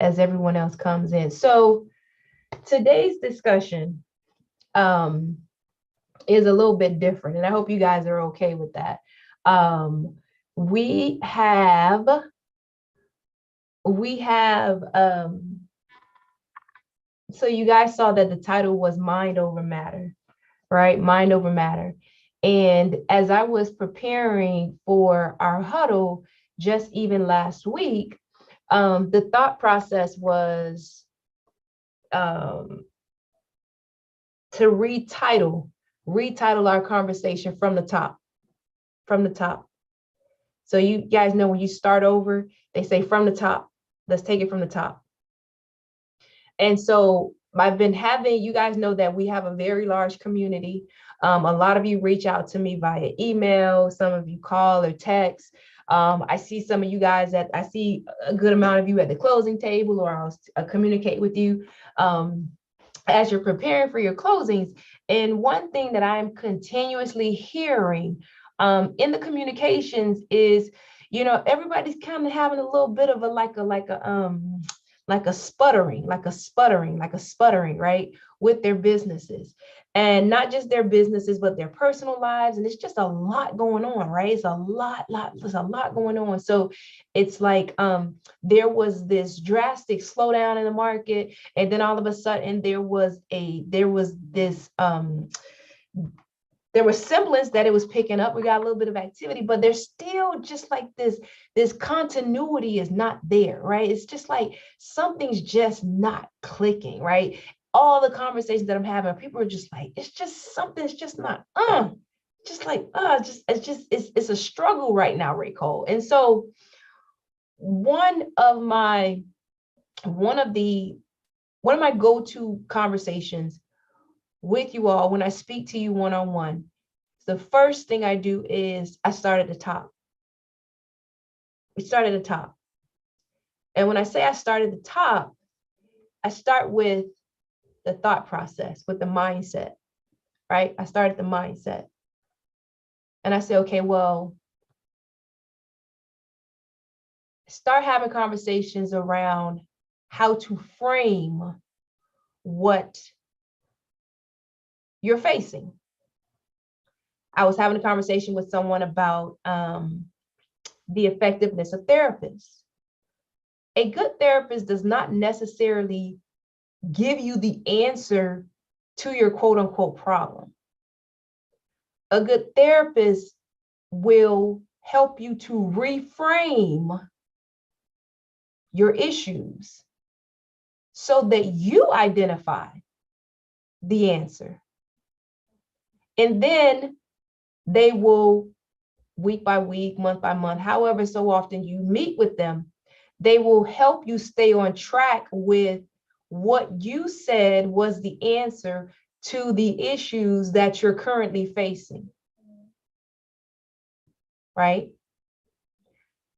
as everyone else comes in. So today's discussion is a little bit different, and I hope you guys are okay with that. We have so you guys saw that the title was Mind Over Matter, right? Mind over matter. And as I was preparing for our huddle, just even last week, the thought process was to retitle our conversation from the top. So you guys know when you start over, they say from the top. Let's take it from the top. And so I've been having, you guys know that we have a very large community. A lot of you reach out to me via email. Some of you call or text. I see some of you guys I see a good amount of you at the closing table, or I'll communicate with you as you're preparing for your closings. And one thing that I'm continuously hearing in the communications is, everybody's kind of having a little bit of a sputtering, right, with their businesses. And not just their businesses, but their personal lives. And it's just a lot going on, right? It's a lot going on. So it's like there was this drastic slowdown in the market. And then all of a sudden there was semblance that it was picking up. We got a little bit of activity, but there's still just like this continuity is not there, right? It's just like something's just not clicking, right? All the conversations that I'm having, people are just like, something's just not, it's a struggle right now, Ray Cole. And so one of my go-to conversations with you all when I speak to you one-on-one, the first thing I do is I start at the top. We start at the top. And when I say I start at the top, I start with the thought process, with the mindset, right? I start at the mindset. And I say, okay, well, start having conversations around how to frame what you're facing. I was having a conversation with someone about the effectiveness of therapists. A good therapist does not necessarily give you the answer to your quote unquote problem. A good therapist will help you to reframe your issues so that you identify the answer. And then they will, week by week, month by month, however so often you meet with them, they will help you stay on track with what you said was the answer to the issues that you're currently facing, right?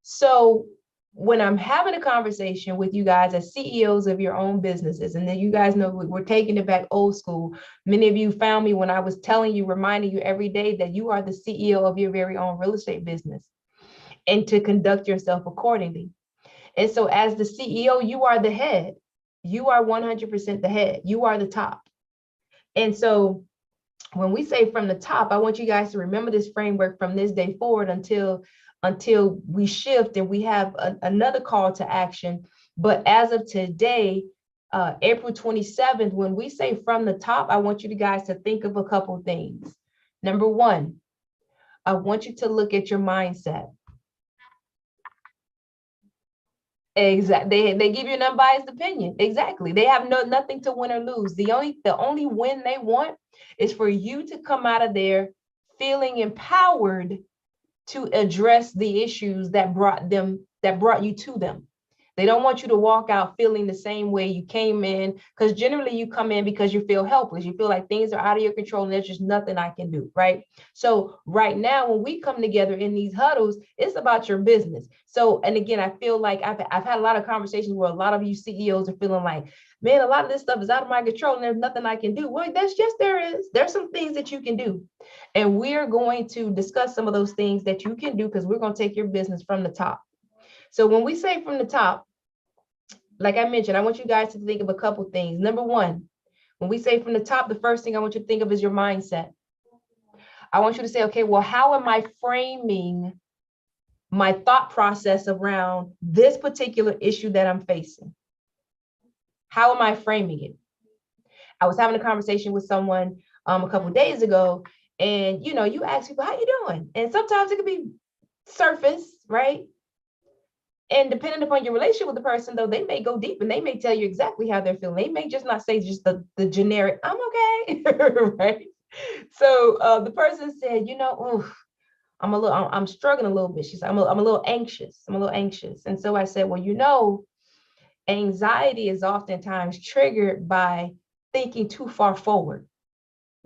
So when I'm having a conversation with you guys as CEOs of your own businesses, and then you guys know we're taking it back old school. Many of you found me when I was telling you, reminding you every day that you are the CEO of your very own real estate business and to conduct yourself accordingly. And so as the CEO, you are the head. You are 100% the head. You are the top. And so when we say from the top, I want you guys to remember this framework from this day forward until we shift and we have another call to action. But as of today, April 27th, when we say from the top, I want you guys to think of a couple of things. Number one, I want you to look at your mindset. Exactly. They give you an unbiased opinion. Exactly. They have nothing to win or lose. The only win they want is for you to come out of there feeling empowered to address the issues that brought you to them. They don't want you to walk out feeling the same way you came in, because generally you come in because you feel helpless. You feel like things are out of your control and there's just nothing I can do, right? So right now, when we come together in these huddles, it's about your business. So, and again, I feel like I've had a lot of conversations where a lot of you CEOs are feeling like, man, a lot of this stuff is out of my control and there's nothing I can do. Well, there's some things that you can do. And we're going to discuss some of those things that you can do, because we're going to take your business from the top. So when we say from the top, like I mentioned, I want you guys to think of a couple things. Number one, when we say from the top, the first thing I want you to think of is your mindset. I want you to say, okay, well, how am I framing my thought process around this particular issue that I'm facing? How am I framing it? I was having a conversation with someone a couple of days ago, and you ask people, how you doing? And sometimes it could be surface, right? And depending upon your relationship with the person, though, they may go deep and they may tell you exactly how they're feeling. They may just not say just the generic, I'm okay, right? So the person said, I'm struggling a little bit. She said, I'm a little anxious. I'm a little anxious. And so I said, well, anxiety is oftentimes triggered by thinking too far forward.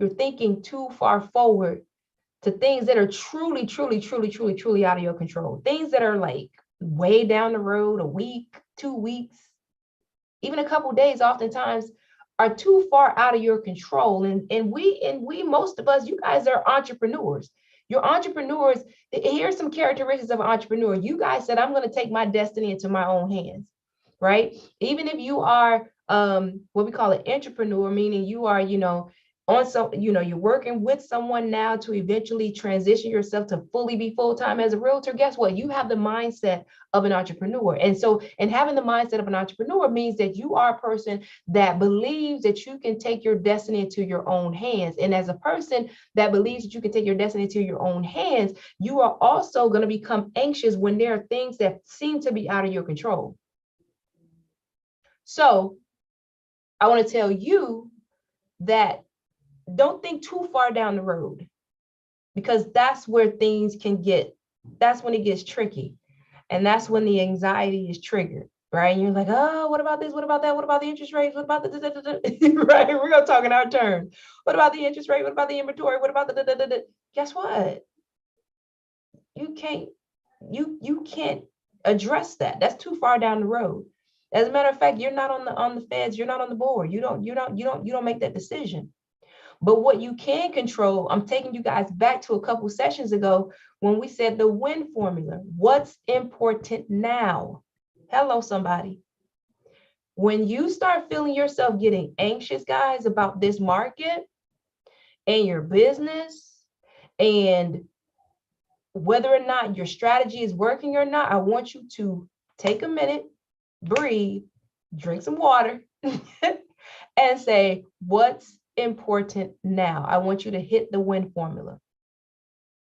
You're thinking too far forward to things that are truly, truly, truly, truly, truly out of your control. Things that are like way down the road, a week, 2 weeks, even a couple of days, oftentimes are too far out of your control. And we, most of us, you guys are entrepreneurs. You're entrepreneurs. Here's some characteristics of an entrepreneur. You guys said, I'm going to take my destiny into my own hands, right? Even if you are what we call an entrepreneur, meaning you are, you're working with someone now to eventually transition yourself to fully be full-time as a realtor. Guess what? You have the mindset of an entrepreneur. And having the mindset of an entrepreneur means that you are a person that believes that you can take your destiny into your own hands. And as a person that believes that you can take your destiny into your own hands, you are also going to become anxious when there are things that seem to be out of your control. So I want to tell you that don't think too far down the road, because that's where that's when it gets tricky. And that's when the anxiety is triggered, right? And you're like, oh, what about this? What about that? What about the interest rates? What about the, right? We're going to talk in our terms. What about the interest rate? What about the inventory? What about the, guess what? You can't address that. That's too far down the road. As a matter of fact, you're not on the feds. You're not on the board. You don't make that decision. But what you can control, I'm taking you guys back to a couple sessions ago when we said the win formula. What's important now? Hello, somebody. When you start feeling yourself getting anxious, guys, about this market and your business and whether or not your strategy is working or not, I want you to take a minute, breathe, drink some water, and say, what's important now? I want you to hit the win formula,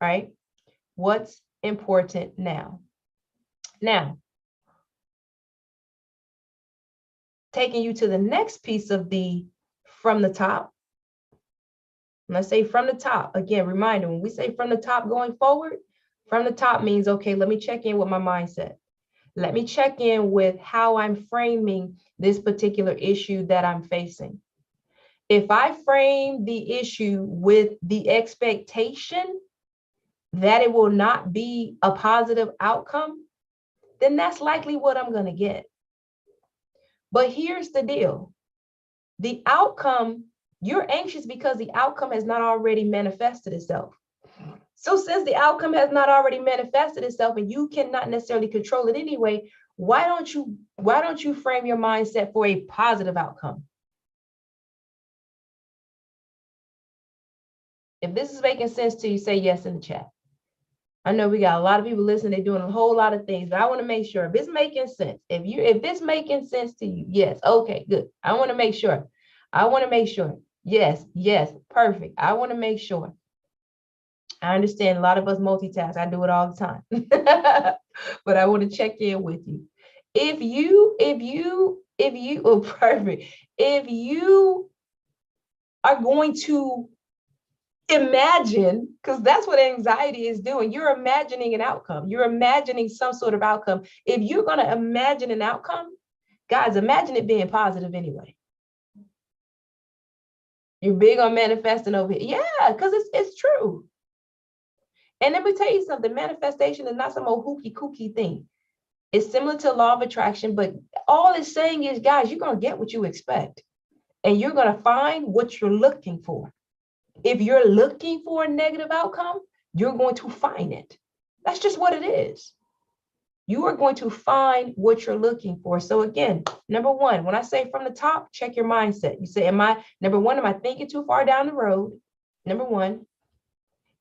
right? What's important now? Now, taking you to the next piece of from the top. When I say from the top, again, reminder, when we say from the top going forward, from the top means, okay, let me check in with my mindset. Let me check in with how I'm framing this particular issue that I'm facing. If I frame the issue with the expectation that it will not be a positive outcome, then that's likely what I'm going to get. But here's the deal. The outcome, you're anxious because the outcome has not already manifested itself. So since the outcome has not already manifested itself and you cannot necessarily control it anyway, why don't you frame your mindset for a positive outcome? If this is making sense to you, say yes in the chat. I know we got a lot of people listening. They're doing a whole lot of things, but I want to make sure if it's making sense. If it's making sense to you, yes. Okay, good. I want to make sure. Yes, perfect. I want to make sure. I understand a lot of us multitask. I do it all the time. But I want to check in with you. If you, oh, perfect. If you are going to imagine, because that's what anxiety is doing. You're imagining an outcome. You're imagining some sort of outcome. If you're going to imagine an outcome, guys, imagine it being positive anyway. You're big on manifesting over here. Yeah, because it's true. And let me tell you something, manifestation is not some old hooky kooky thing. It's similar to law of attraction, but all it's saying is, guys, you're going to get what you expect. And you're going to find what you're looking for. If you're looking for a negative outcome, you're going to find it. That's just what it is. you are going to find what you're looking for. So again, number one, when I say from the top, check your mindset. You say, am I thinking too far down the road? Number one.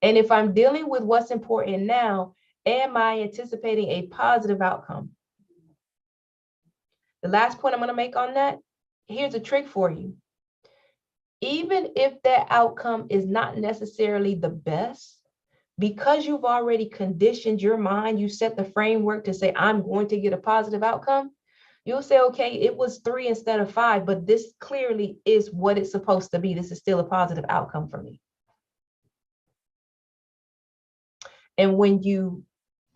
And if I'm dealing with what's important now, am I anticipating a positive outcome? The last point I'm going to make on that, here's a trick for you. Even if that outcome is not necessarily the best, because you've already conditioned your mind, you set the framework to say, I'm going to get a positive outcome, you'll say, okay, it was 3 instead of 5, but this clearly is what it's supposed to be. This is still a positive outcome for me. And when you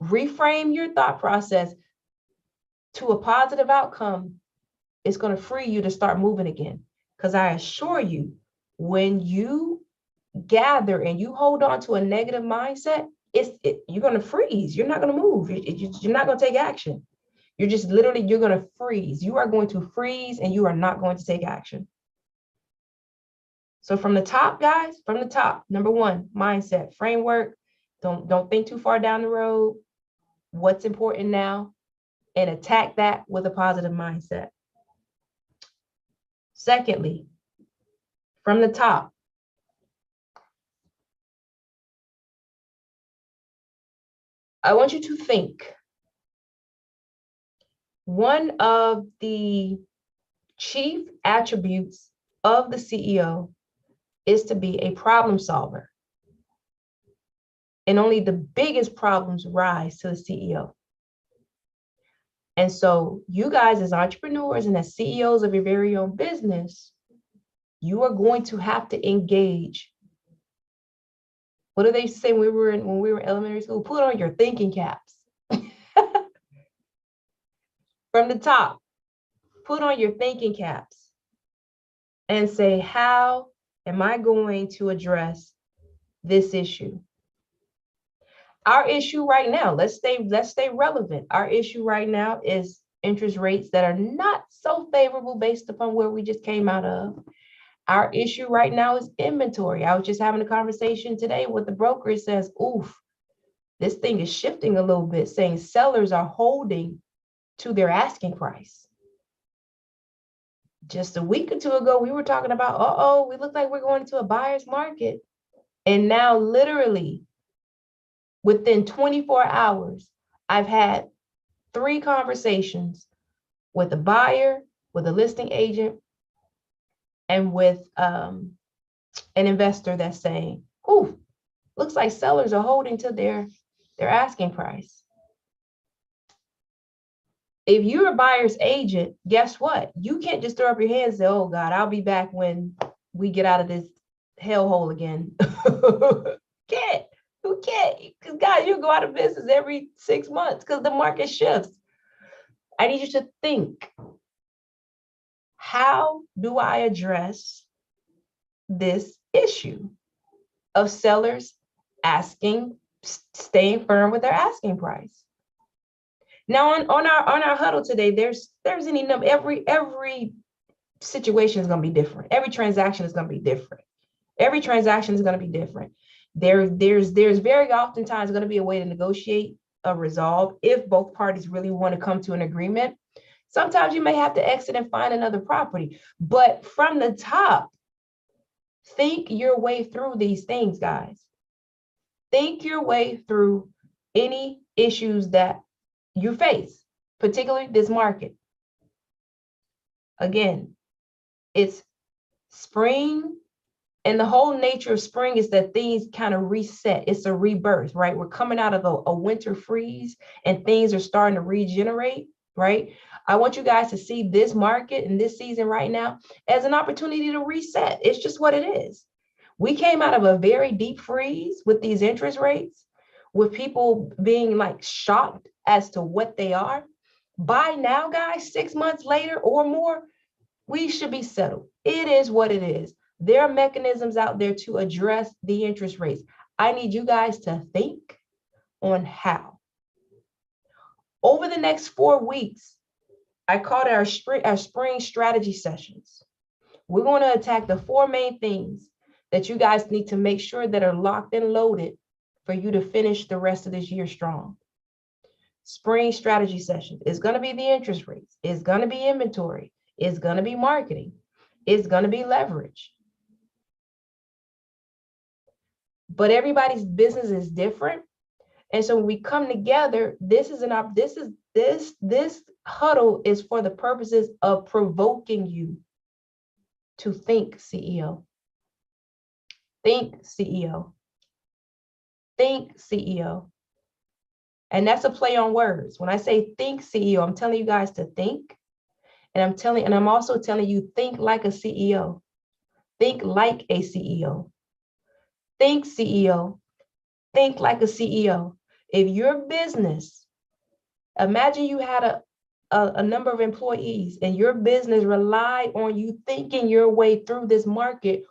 reframe your thought process to a positive outcome, it's going to free you to start moving again. Because I assure you, when you gather and you hold on to a negative mindset, you're going to freeze. You're not going to move. You're not going to take action. You're going to freeze. You are going to freeze and you are not going to take action. So from the top, guys, from the top, number one, mindset, framework. Don't think too far down the road. What's important now? And attack that with a positive mindset. Secondly, from the top, I want you to think. One of the chief attributes of the CEO is to be a problem solver. And only the biggest problems rise to the CEO. And so you guys as entrepreneurs and as CEOs of your very own business, you are going to have to engage. What do they say when we were in elementary school? Put on your thinking caps. From the top, put on your thinking caps and say, how am I going to address this issue? Our issue right now, let's stay relevant. Our issue right now is interest rates that are not so favorable based upon where we just came out of. Our issue right now is inventory. I was just having a conversation today with the broker. It says, oof, this thing is shifting a little bit, saying sellers are holding to their asking price. Just a week or two ago, we were talking about, we look like we're going into a buyer's market. And now literally within 24 hours, I've had 3 conversations with a buyer, with a listing agent, and with an investor that's saying, looks like sellers are holding to their asking price. If you're a buyer's agent, guess what? You can't just throw up your hands and say, oh God, I'll be back when we get out of this hellhole again. Can't. Who can't? Because guys, you go out of business every 6 months because the market shifts. I need you to think, how do I address this issue of sellers staying firm with their asking price? Now on our huddle today, there's any number, every situation is going to be different. Every transaction is going to be different. Every transaction is going to be different. There's very oftentimes going to be a way to negotiate a resolve if both parties really want to come to an agreement. Sometimes you may have to exit and find another property, but from the top, think your way through these things, guys. Think your way through any issues that you face, particularly this market. Again, it's spring, and the whole nature of spring is that things kind of reset. It's a rebirth, right? We're coming out of a winter freeze and things are starting to regenerate, right? I want you guys to see this market and this season right now as an opportunity to reset. It's just what it is. We came out of a very deep freeze with these interest rates, with people being like shocked as to what they are. By now, guys, 6 months later or more, we should be settled. It is what it is. There are mechanisms out there to address the interest rates. I need you guys to think on how. Over the next 4 weeks, I called it our spring strategy sessions. We're going to attack the 4 main things that you guys need to make sure that are locked and loaded for you to finish the rest of this year strong. spring strategy sessions. It's going to be the interest rates. It's going to be inventory. It's going to be marketing. It's going to be leverage. But everybody's business is different. And so when we come together, this huddle is for the purposes of provoking you to think, CEO. Think, CEO. Think, CEO. And that's a play on words. When I say think, CEO, I'm telling you guys to think. And I'm also telling you, think like a CEO. Think like a CEO. Think, CEO. Think like a CEO. If your business, imagine you had a number of employees and your business relied on you thinking your way through this market,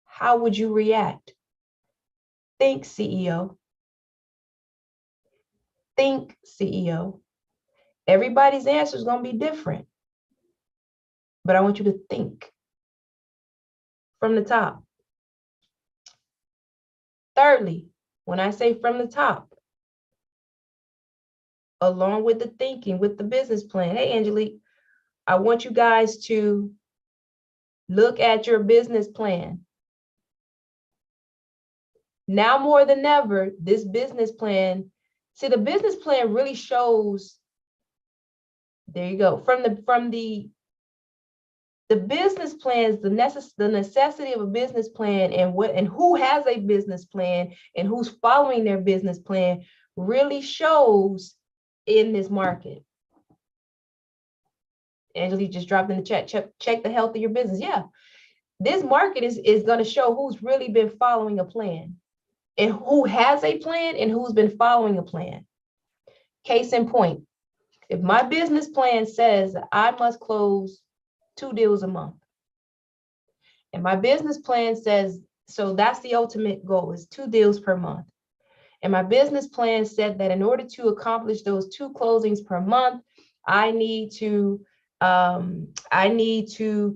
how would you react? Think, CEO. Think, CEO. Everybody's answer is going to be different, but I want you to think from the top. Thirdly, when I say from the top, along with the thinking, with the business plan, hey, Angelique, I want you guys to look at your business plan. Now more than ever, this business plan, see, the business plan really shows, there you go, from the business plans, the necessity of a business plan and who has a business plan and who's following their business plan really shows in this market. Angelique just dropped in the chat, check the health of your business. Yeah, this market is going to show who's really been following a plan and who has a plan and who's been following a plan. Case in point, if my business plan says I must close 2 deals a month, and my business plan says, so that's the ultimate goal, is 2 deals per month. And my business plan said that in order to accomplish those 2 closings per month, I need to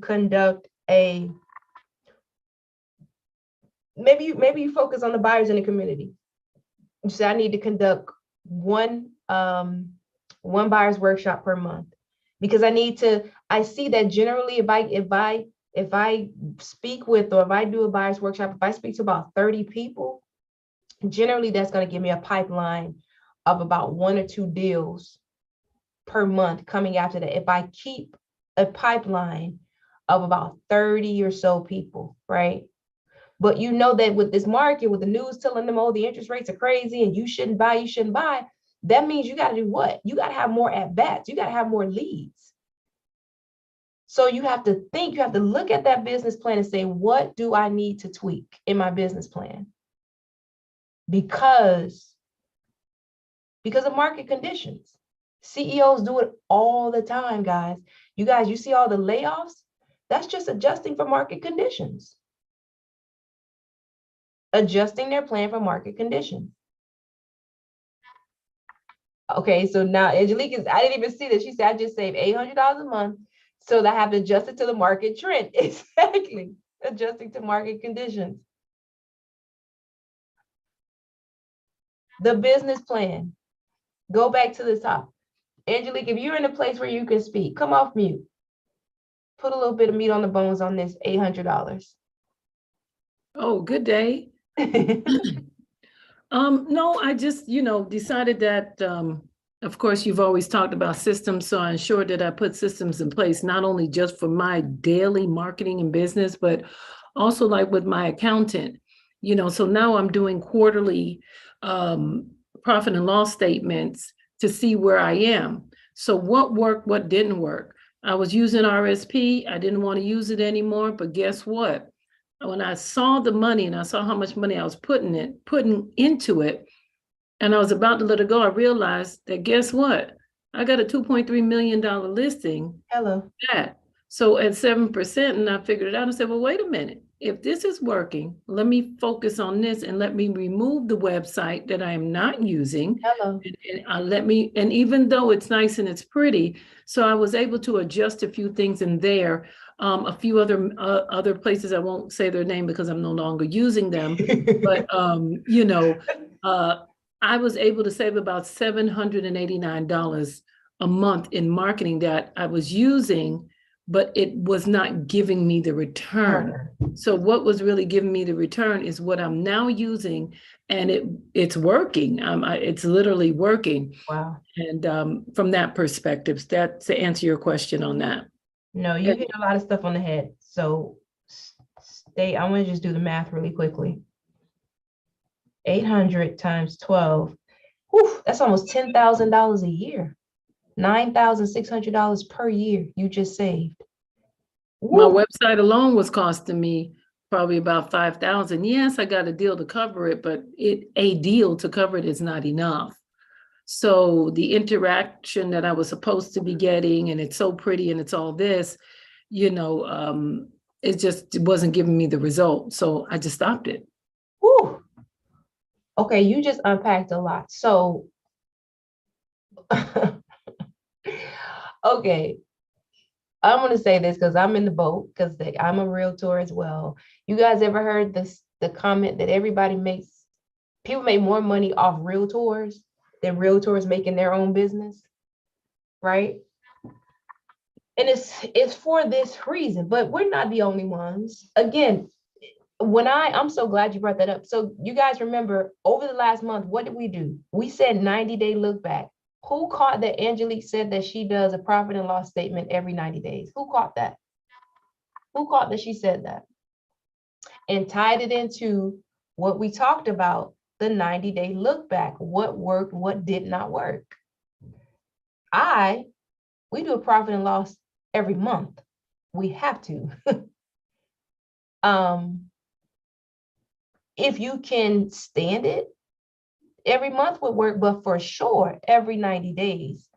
conduct a, maybe you focus on the buyers in the community. You say I need to conduct one buyer's workshop per month, because I see that generally if I speak with, or if I do a buyer's workshop, if I speak to about 30 people, generally that's going to give me a pipeline of about 1 or 2 deals per month coming after that. If I keep a pipeline of about 30 or so people, right? But you know that with this market, with the news telling them, oh, the interest rates are crazy and you shouldn't buy, that means you got to do what? You got to have more at-bats. You got to have more leads. So you have to think, you have to look at that business plan and say, what do I need to tweak in my business plan? Because of market conditions. CEOs do it all the time, guys. You guys, you see all the layoffs? That's just adjusting for market conditions. Adjusting their plan for market conditions. Okay, so now Angelique I didn't even see that. She said, I just saved $800 a month, so that I have to adjust it to the market trend. Exactly, adjusting to market conditions. The business plan. Go back to the top. Angelique, if you're in a place where you can speak, come off mute. Put a little bit of meat on the bones on this $800. Oh, good day. No, I just, decided that, of course, you've always talked about systems. So I ensured that I put systems in place, not only just for my daily marketing and business, but also like with my accountant, so now I'm doing quarterly profit and loss statements to see where I am. So what worked, what didn't work. I was using RSP. I didn't want to use it anymore, but guess what? When I saw the money and I saw how much money I was putting into it, and I was about to let it go, I realized that guess what? I got a $2.3 million listing. Hello. So at 7%, and I figured it out and said, well, wait a minute. If this is working, let me focus on this and let me remove the website that I am not using. Hello. And even though it's nice and it's pretty, so I was able to adjust a few things in there. A few other places, I won't say their name because I'm no longer using them, but I was able to save about $789 a month in marketing that I was using, but it was not giving me the return. So what was really giving me the return is what I'm now using, and it's working. It's literally working. Wow. And from that perspective, that's to answer your question on that. No, you hit a lot of stuff on the head. So stay, I want to just do the math really quickly. 800 times 12. Whew, that's almost $10,000 a year. $9,600 per year you just saved. My Woo. website alone was costing me probably about 5,000. Yes, I got a deal to cover it, but a deal to cover it is not enough. So the interaction that I was supposed to be getting, and it's so pretty and it's all this, it wasn't giving me the result. So I just stopped it. Woo. Okay, you just unpacked a lot. So, okay, I'm going to say this because I'm in the boat because I'm a realtor as well. You guys ever heard the comment that people make more money off realtors than realtors making their own business, right? And it's for this reason, but we're not the only ones. Again, I'm so glad you brought that up. So you guys remember over the last month, what did we do? We said 90-day look back. Who caught that Angelique said that she does a profit and loss statement every 90 days? Who caught that? Who caught that she said that? And tied it into what we talked about, the 90-day look back. What worked, what did not work? We do a profit and loss every month. We have to. If you can stand it, every month would work, but for sure, every 90 days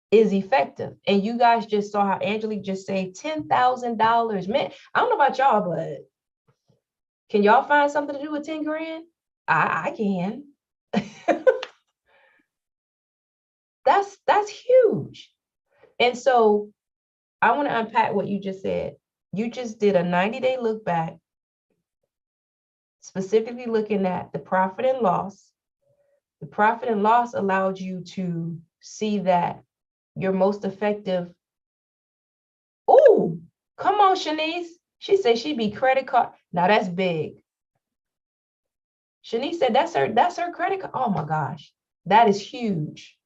is effective. And you guys just saw how Angelique just saved $10,000. Man, I don't know about y'all, but can y'all find something to do with 10 grand? I can. That's huge. And so I want to unpack what you just said. You just did a 90-day look back, specifically looking at the profit and loss. The profit and loss allowed you to see that your most effective. Oh, come on, Shanice. She said she'd be credit card. Now that's big. Shanice said that's her credit card. Oh my gosh, that is huge.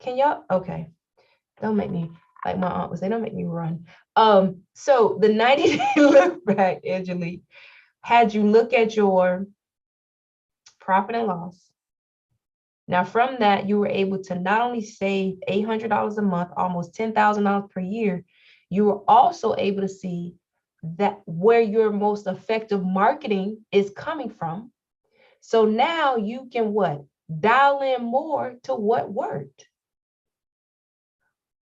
Can y'all? Okay, don't make me, like my aunt would say, don't make me run. So the 90-day look back, Angelique, had you look at your profit and loss. Now, from that, you were able to not only save $800 a month, almost $10,000 per year, you were also able to see that where your most effective marketing is coming from. So now you can what? Dial in more to what worked.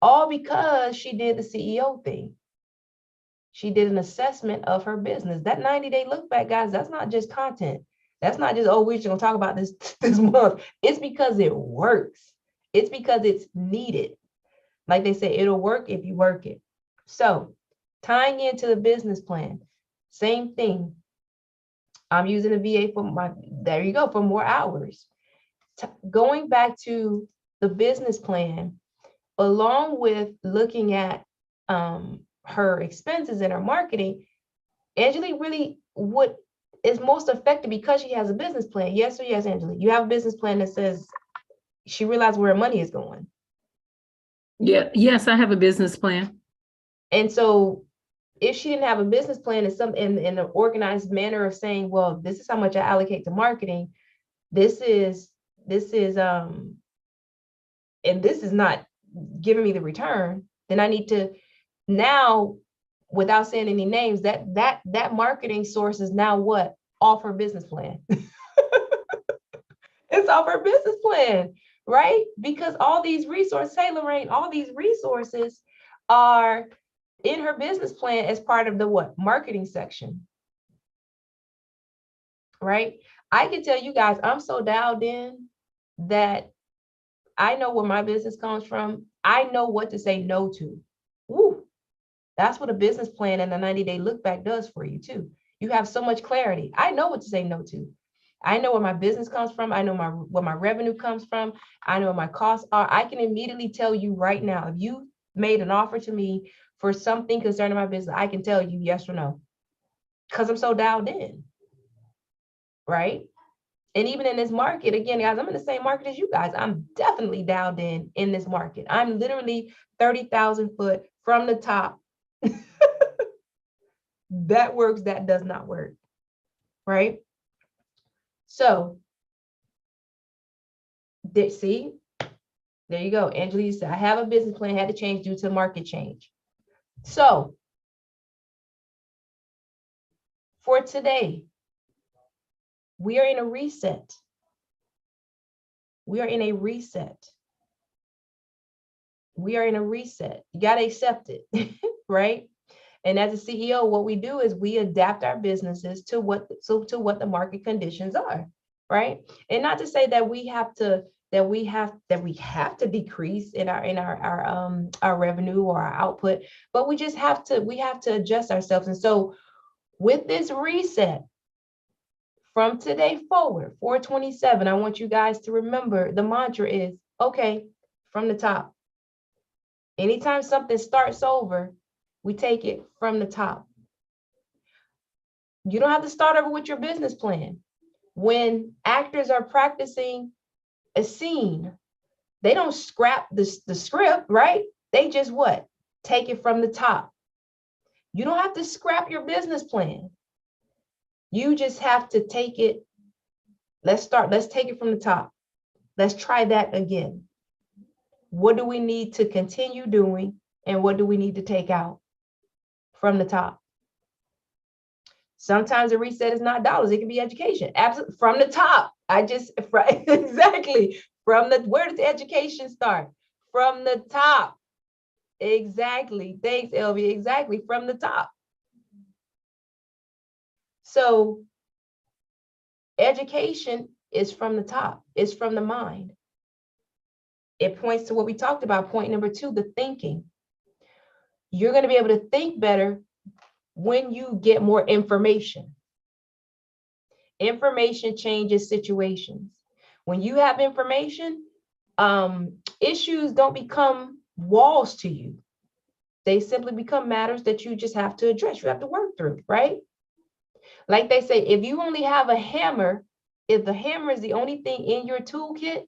All because she did the CEO thing. She did an assessment of her business. That 90-day look back, guys, that's not just content. That's not just, oh, we're just gonna talk about this month. It's because it works. It's because it's needed. Like they say, it'll work if you work it. So tying into the business plan, same thing. I'm using a VA there you go, for more hours. Going back to the business plan, along with looking at her expenses and her marketing, Angelique really is most effective because she has a business plan. Yes or yes, Angelique? You have a business plan that says she realized where her money is going. Yeah, yes, I have a business plan. And so if she didn't have a business plan in an organized manner of saying, well, this is how much I allocate to marketing, this is and this is not giving me the return, then I need to now, without saying any names, that marketing source is now what? Off her business plan. It's off her business plan, right? Because all these resources, hey, Lorraine, all these resources are in her business plan as part of the what? Marketing section, right? I can tell you guys, I'm so dialed in that I know where my business comes from. I know what to say no to. Woo. That's what a business plan and a 90-day look back does for you too. You have so much clarity. I know what to say no to. I know where my business comes from. I know where my revenue comes from. I know what my costs are. I can immediately tell you right now, if you made an offer to me for something concerning my business, I can tell you yes or no, because I'm so dialed in, right? And even in this market, again, guys, I'm in the same market as you guys. I'm definitely dialed in this market. I'm literally 30,000 foot from the top. That works, that does not work, right? So, see, there you go. Angela said, I have a business plan, had to change due to market change. So, for today, we are in a reset. We are in a reset. We are in a reset. You got to accept it, right? And as a CEO, what we do is we adapt our businesses to what the market conditions are, right? And not to say that we have to decrease in our revenue or our output, but we have to adjust ourselves. And so with this reset from today forward, 427, I want you guys to remember the mantra is, okay, from the top. Anytime something starts over, we take it from the top. You don't have to start over with your business plan. When actors are practicing a scene, they don't scrap the script, right? They just what? Take it from the top. You don't have to scrap your business plan. You just have to take it. Let's take it from the top. Let's try that again. What do we need to continue doing? And what do we need to take out from the top? Sometimes a reset is not dollars. It can be education. Absolutely. From the top. Exactly. Where does the education start? From the top. Exactly. Thanks, Elvie. Exactly. From the top. So education is from the top. It's from the mind. It points to what we talked about. Point number 2, the thinking. You're going to be able to think better when you get more information. Information changes situations. When you have information, issues don't become walls to you. They simply become matters that you just have to address. You have to work through, right? Like they say, if you only have a hammer, if the hammer is the only thing in your toolkit,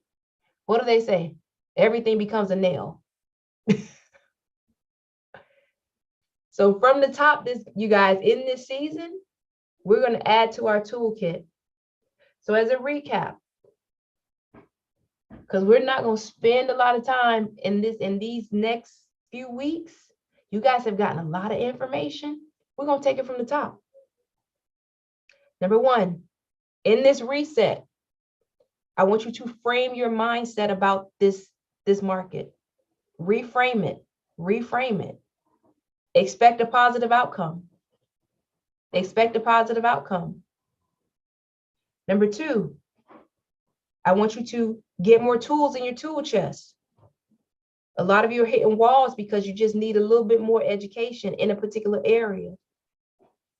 what do they say? Everything becomes a nail. So from the top, you guys, in this season, we're going to add to our toolkit. So as a recap, because we're not going to spend a lot of time in these next few weeks, you guys have gotten a lot of information. We're going to take it from the top. Number 1, in this reset, I want you to frame your mindset about this market. Reframe it. Reframe it. Expect a positive outcome. Expect a positive outcome. Number 2, I want you to get more tools in your tool chest. A lot of you are hitting walls because you just need a little bit more education in a particular area.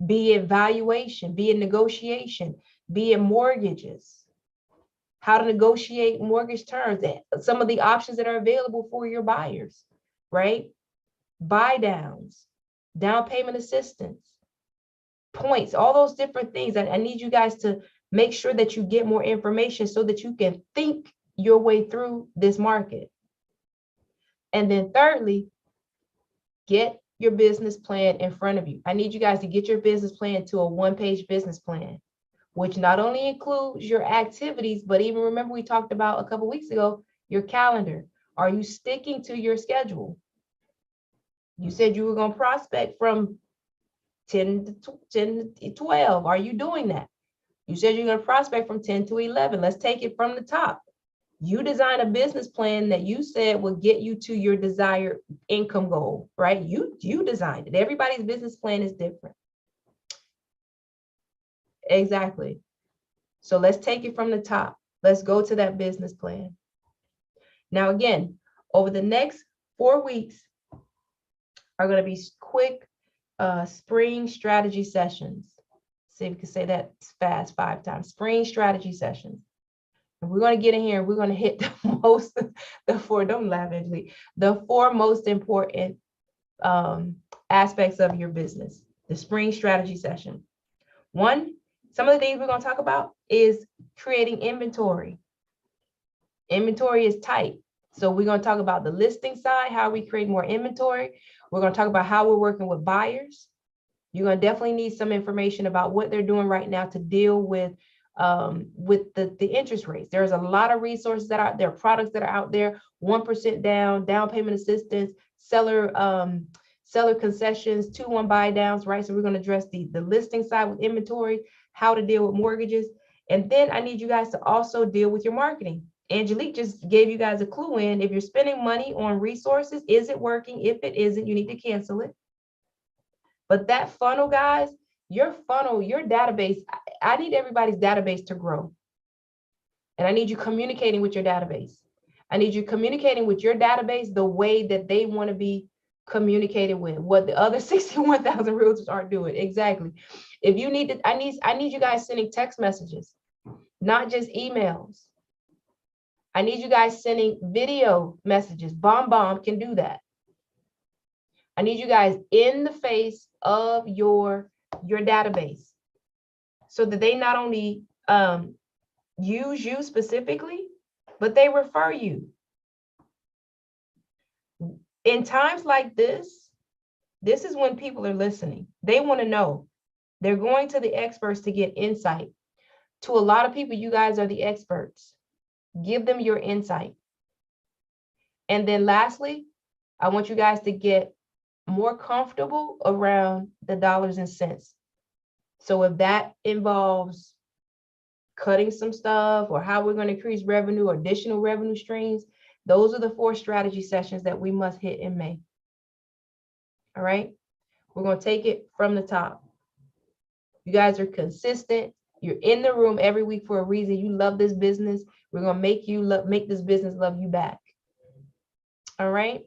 Be it valuation, be it negotiation, be it mortgages, how to negotiate mortgage terms, some of the options that are available for your buyers, right? Buy downs, down payment assistance, points, all those different things. I need you guys to make sure that you get more information so that you can think your way through this market. And then thirdly, get your business plan in front of you. I need you guys to get your business plan to a 1-page business plan, which not only includes your activities, but even remember we talked about a couple of weeks ago, your calendar. Are you sticking to your schedule? You said you were going to prospect from 10 to 12. Are you doing that? You said you're going to prospect from 10 to 11. Let's take it from the top. You design a business plan that you said will get you to your desired income goal, right? You designed it. Everybody's business plan is different. Exactly. So let's take it from the top. Let's go to that business plan. Now, again, over the next 4 weeks are going to be quick spring strategy sessions. See if you can say that fast 5 times. Spring strategy sessions. And we're going to get in here and we're going to hit don't laugh, Angelique, the 4 most important aspects of your business. The spring strategy session. One, some of the things we're going to talk about is creating inventory. Inventory is tight. So we're going to talk about the listing side, how we create more inventory. We're going to talk about how we're working with buyers. You're going to definitely need some information about what they're doing right now to deal with the interest rates. There's a lot of resources that are there, products that are out there, 1% down payment assistance, seller concessions, 2-1 buy downs, right? So we're going to address the listing side with inventory, how to deal with mortgages. And then I need you guys to also deal with your marketing. Angelique just gave you guys a clue in. If you're spending money on resources, is it working? If it isn't, you need to cancel it. But that funnel, guys, your funnel, your database, I need everybody's database to grow. And I need you communicating with your database. I need you communicating with your database the way that they want to be communicated with, what the other 61,000 realtors aren't doing. Exactly. If you need to, I need you guys sending text messages, not just emails. I need you guys sending video messages. Bomb can do that. I need you guys in the face of your database so that they not only use you specifically, but they refer you. In times like this is when people are listening. They want to know. They're going to the experts to get insight. To a lot of people, you guys are the experts. Give them your insight. And then lastly, I want you guys to get more comfortable around the dollars and cents. So if that involves cutting some stuff or how we're going to increase revenue or additional revenue streams, those are the 4 strategy sessions that we must hit in May. All right. We're going to take it from the top. You guys are consistent. You're in the room every week for a reason. You love this business. We're going to make this business love you back. All right.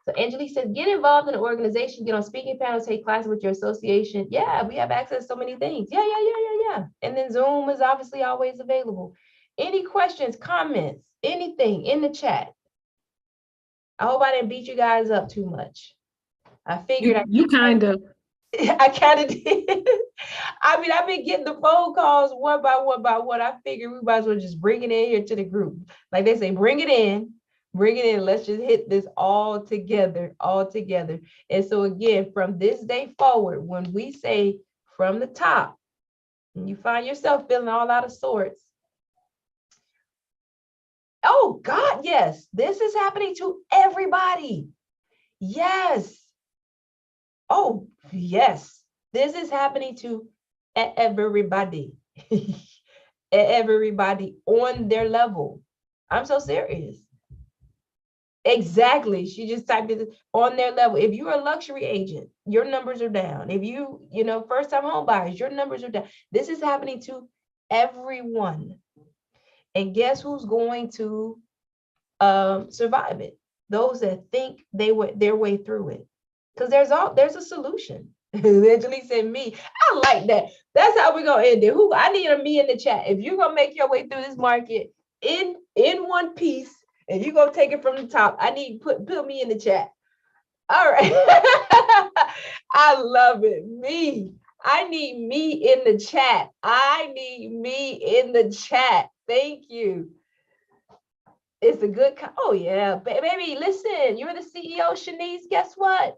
So Angelique says, get involved in an organization, get on speaking panels, take classes with your association. Yeah, we have access to so many things. Yeah. And then Zoom is obviously always available. Any questions, comments, anything in the chat? I hope I didn't beat you guys up too much. I figured you kind of. I kind of did. I mean, I've been getting the phone calls one by one. I figured we might as well just bring it in here to the group. Like they say, bring it in. Let's just hit this all together. And so again, from this day forward, when we say from the top, and you find yourself feeling all out of sorts. Oh God, yes, this is happening to everybody. Yes. Oh, yes, this is happening to everybody. Everybody on their level. I'm so serious. Exactly. She just typed it on their level. If you're a luxury agent, your numbers are down. If you first time home buyers, your numbers are down. This is happening to everyone. And guess who's going to survive it? Those that think their way through it. Because there's a solution. Angelique said me. I like that. That's how we're gonna end it. I need a me in the chat. If you're gonna make your way through this market in one piece, and you're gonna take it from the top, I need put me in the chat. All right. I love it. Me. I need me in the chat. Thank you. It's a good. Oh yeah, baby. Listen, you're the CEO, Shanice. Guess what?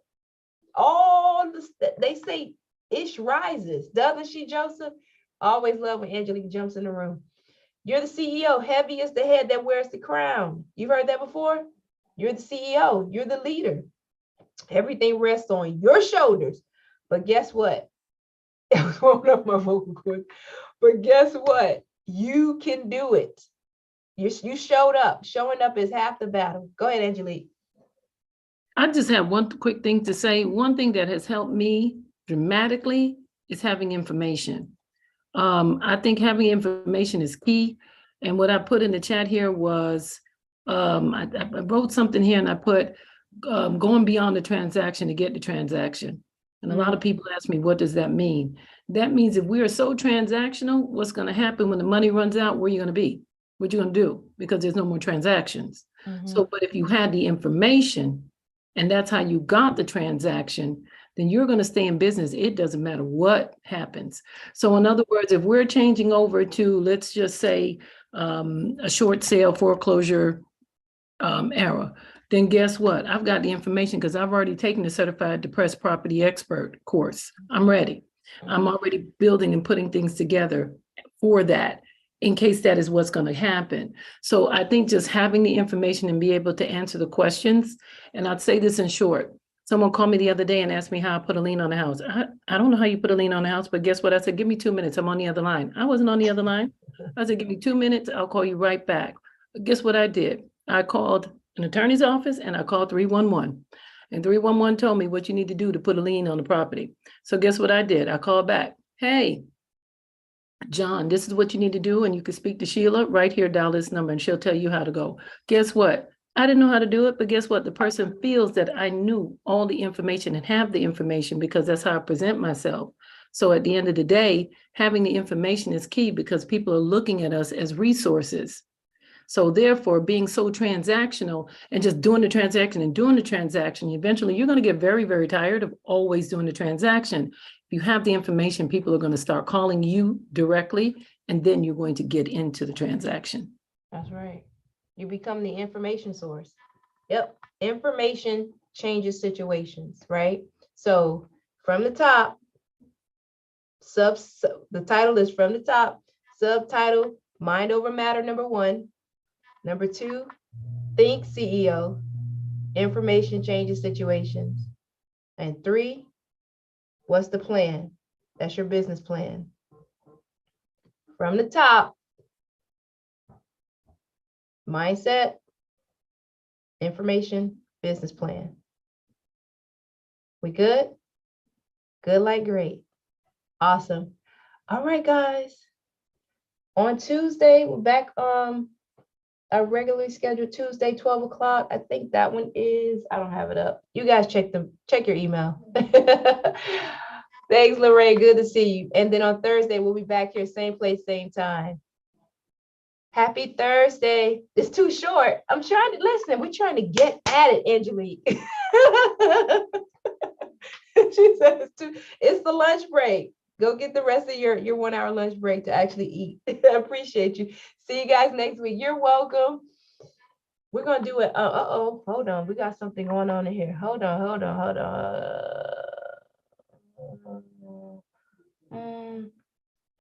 They say ish rises, doesn't she, Joseph? Always love when Angelique jumps in the room. You're the CEO. Heavy is the head that wears the crown. You've heard that before? You're the CEO. You're the leader. Everything rests on your shoulders. But guess what? It was one of my vocal cords. But guess what? You can do it. You showed up. Showing up is half the battle. Go ahead, Angelique. I just have one quick thing to say. One thing that has helped me dramatically is having information. I think having information is key. And what I put in the chat here was, I wrote something here and I put going beyond the transaction to get the transaction. And a lot of people ask me, what does that mean? That means if we are so transactional, what's going to happen when the money runs out? Where are you going to be? What you going to do? Because there's no more transactions. So, but if you had the information and that's how you got the transaction, then you're going to stay in business. It doesn't matter what happens. So in other words, if we're changing over to, let's just say, a short sale foreclosure era, then guess what? I've got the information because I've already taken the certified depressed property expert course. I'm ready. I'm already building and putting things together for that in case that is what's going to happen. So I think just having the information and be able to answer the questions, and I'd say this in short. Someone called me the other day and asked me how I put a lien on the house. I don't know how you put a lien on the house, but guess what? I said, give me 2 minutes. I'm on the other line. I wasn't on the other line. I said, give me 2 minutes. I'll call you right back. Guess what I did? I called an attorney's office and I called 311. And 311 told me what you need to do to put a lien on the property. So guess what I did? I called back. Hey, John, this is what you need to do. And you can speak to Sheila right here, dial this number, and she'll tell you how to go. Guess what? I didn't know how to do it, but guess what? The person feels that I knew all the information and have the information because that's how I present myself. So at the end of the day, having the information is key because people are looking at us as resources. So therefore, being so transactional and just doing the transaction and doing the transaction, eventually you're going to get very, very tired of always doing the transaction. If you have the information, people are going to start calling you directly, and then you're going to get into the transaction. That's right. You become the information source. Yep. Information changes situations, right? So from the top, the title is from the top, subtitle, mind over matter, number 1. Number 2, think CEO, information changes situations. And 3, what's the plan? That's your business plan. From the top, mindset, information, business plan. We good? Good like great. Awesome. All right, guys. On Tuesday, we're back our regularly scheduled Tuesday, 12 o'clock. I think that one is, I don't have it up. You guys check your email. Thanks, Lorraine. Good to see you. And then on Thursday, we'll be back here, same place, same time. Happy Thursday. It's too short. I'm trying to listen. We're trying to get at it, Angelique. She says it's the lunch break. Go get the rest of your 1 hour lunch break to actually eat. I appreciate you. See you guys next week. You're welcome. We're going to do it. Hold on. We got something going on in here. Hold on.